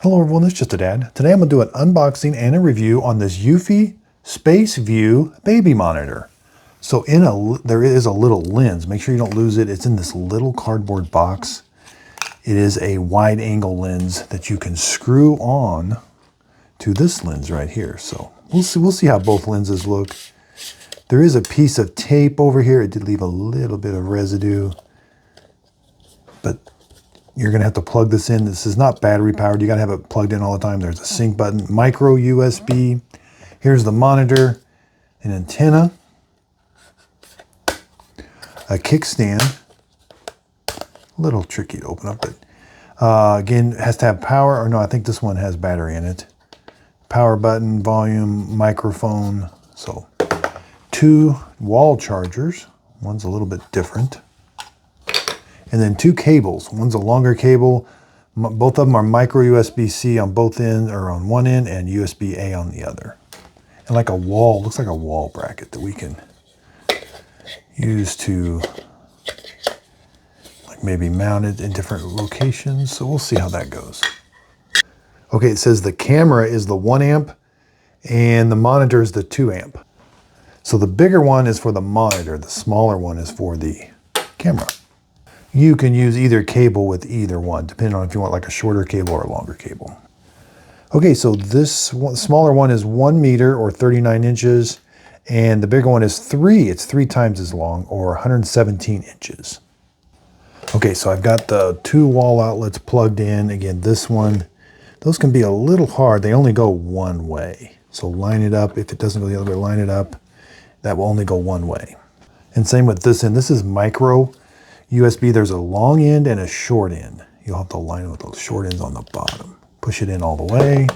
Hello everyone, this is Just a Dad. Today I'm going to do an unboxing and a review on this Eufy SpaceView baby monitor. So there is a little lens. Make sure you don't lose it. It's in this little cardboard box. It is a wide angle lens that you can screw on to this lens right here. So we'll see how both lenses look. There is a piece of tape over here. It did leave a little bit of residue, but you're going to have to plug this in. This is not battery powered. You got to have it plugged in all the time. There's a sync button, micro USB. Here's the monitor, an antenna, a kickstand. A little tricky to open up, but again, it has to have power. Or no, I think this one has battery in it. Power button, volume, microphone. So 2 wall chargers. One's a little bit different. And then 2 cables. One's a longer cable. Both of them are micro USB-C on both ends, or on one end, and USB-A on the other. And like a wall, looks like a wall bracket that we can use to like maybe mount it in different locations. So we'll see how that goes. Okay, it says the camera is the 1 amp and the monitor is the 2 amp. So the bigger one is for the monitor. The smaller one is for the camera. You can use either cable with either one, depending on if you want like a shorter cable or a longer cable. Okay, so this smaller one is 1 meter or 39 inches, and the bigger one is 3. It's 3 times as long, or 117 inches. Okay, so I've got the 2 wall outlets plugged in. Again, this one, those can be a little hard. They only go one way. So line it up. If it doesn't go the other way, line it up. That will only go one way. And same with this end. This is micro USB. There's a long end and a short end. You'll have to line it with those short ends on the bottom. Push it in all the way.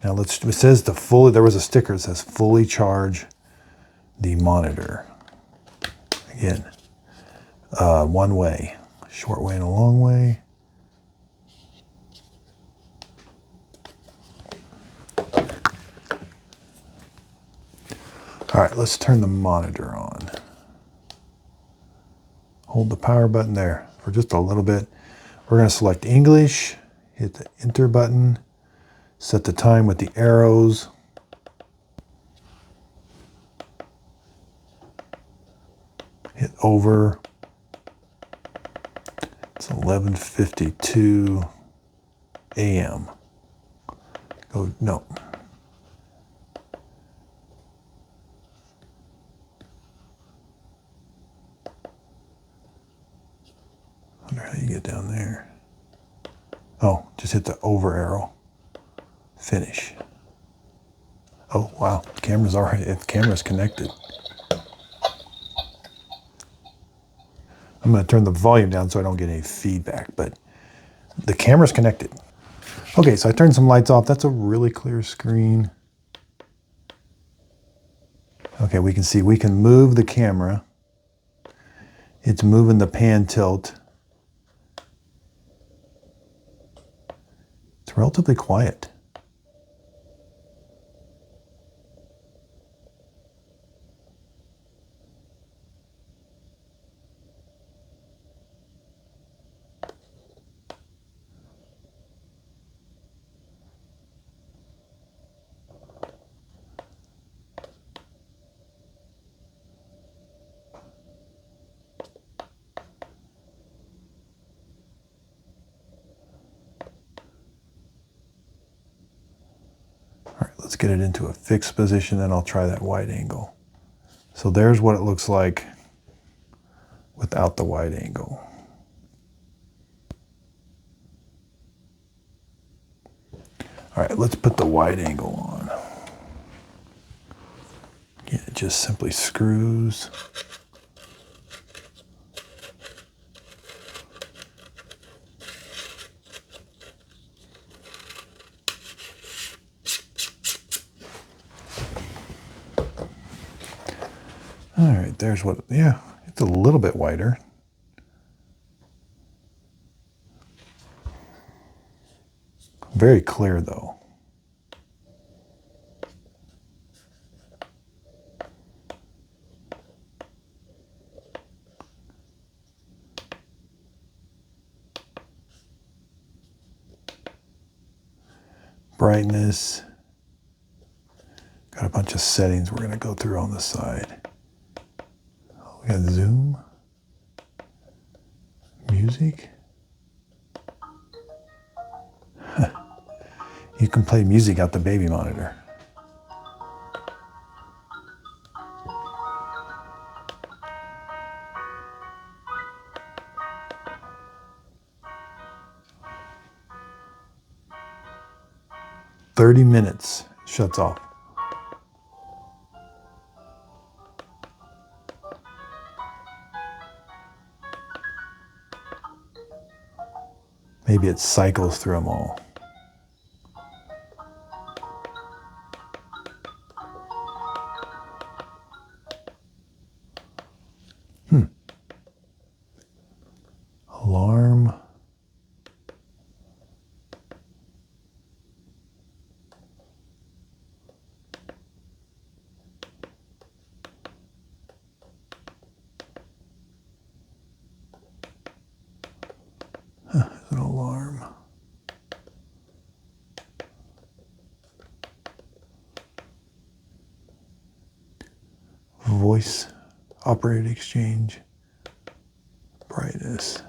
Now it says there was a sticker that says fully charge the monitor. Again, one way, short way and a long way. All right, let's turn the monitor on. Hold the power button there for just a little bit. We're going to select English, hit the enter button, set the time with the arrows. Hit over. It's 11:52 a.m. Go, no. Wonder how you get down there. Oh, just hit the over arrow. Finish. Oh, wow. The camera's connected. I'm going to turn the volume down so I don't get any feedback, but the camera's connected. Okay, so I turned some lights off. That's a really clear screen. Okay, we can see we can move the camera. It's moving the pan tilt. It's relatively quiet. All right, let's get it into a fixed position, then I'll try that wide angle. So there's what it looks like without the wide angle. All right, let's put the wide angle on. Again, it just simply screws. All right, there's what, yeah, it's a little bit wider. Very clear though. brightness. Got a bunch of settings we're going to go through on the side. We got zoom, music. You can play music out the baby monitor. "30 minutes, shuts off. Maybe it cycles through them all. Alarm. An alarm. Voice operated exchange. Brightness.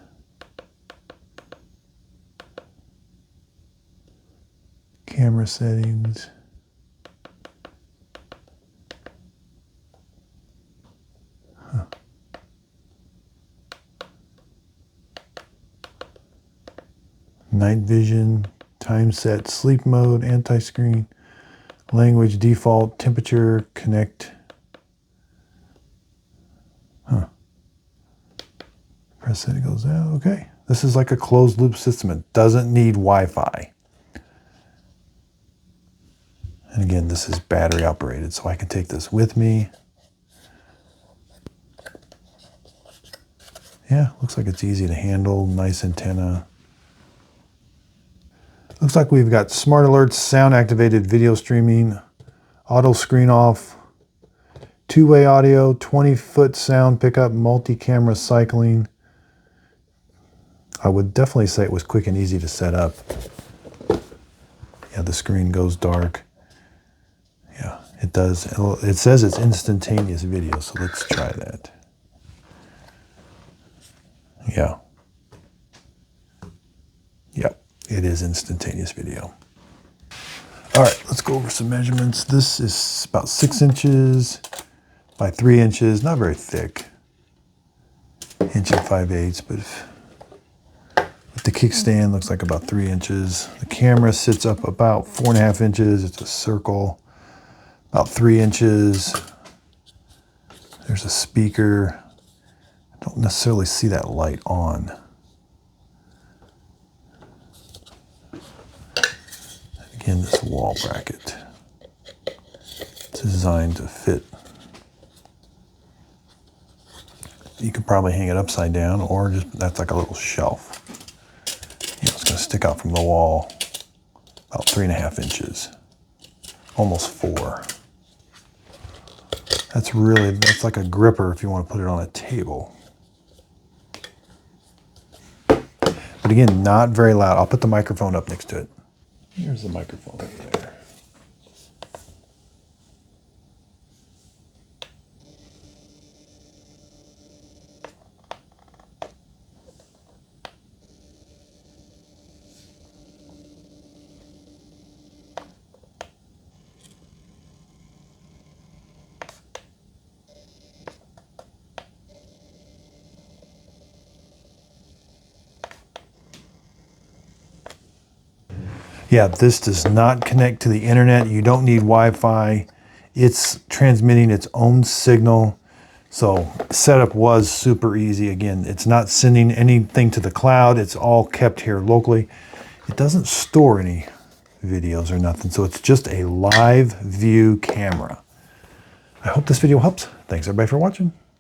Camera settings. Night vision, time set, sleep mode, anti-screen, language default, temperature, connect. Press it, it goes out. Okay. This is like a closed loop system. It doesn't need Wi-Fi. And again, this is battery operated, so I can take this with me. Yeah, looks like it's easy to handle. Nice antenna. Looks like we've got smart alerts, sound activated video streaming, auto screen off, two-way audio, 20-foot sound pickup, multi-camera cycling. I would definitely say it was quick and easy to set up. Yeah, the screen goes dark. Yeah, it does. It says it's instantaneous video, so let's try that. Yeah. Yep, it is instantaneous video. All right, let's go over some measurements. This is about 6 inches by 3 inches, not very thick. 1 5/8, but with the kickstand, looks like about 3 inches. The camera sits up about 4.5 inches. It's a circle, about 3 inches. There's a speaker. I don't necessarily see that light on. Again, this wall bracket. It's designed to fit. You could probably hang it upside down, or just, that's like a little shelf. You know, it's going to stick out from the wall about 3.5 inches, almost 4. That's like a gripper if you want to put it on a table. But again, not very loud. I'll put the microphone up next to it. Here's the microphone over there. Yeah, this does not connect to the internet. You don't need Wi-Fi. It's transmitting its own signal. So setup was super easy. Again, it's not sending anything to the cloud. It's all kept here locally. It doesn't store any videos or nothing. So it's just a live view camera. I hope this video helps. Thanks everybody for watching.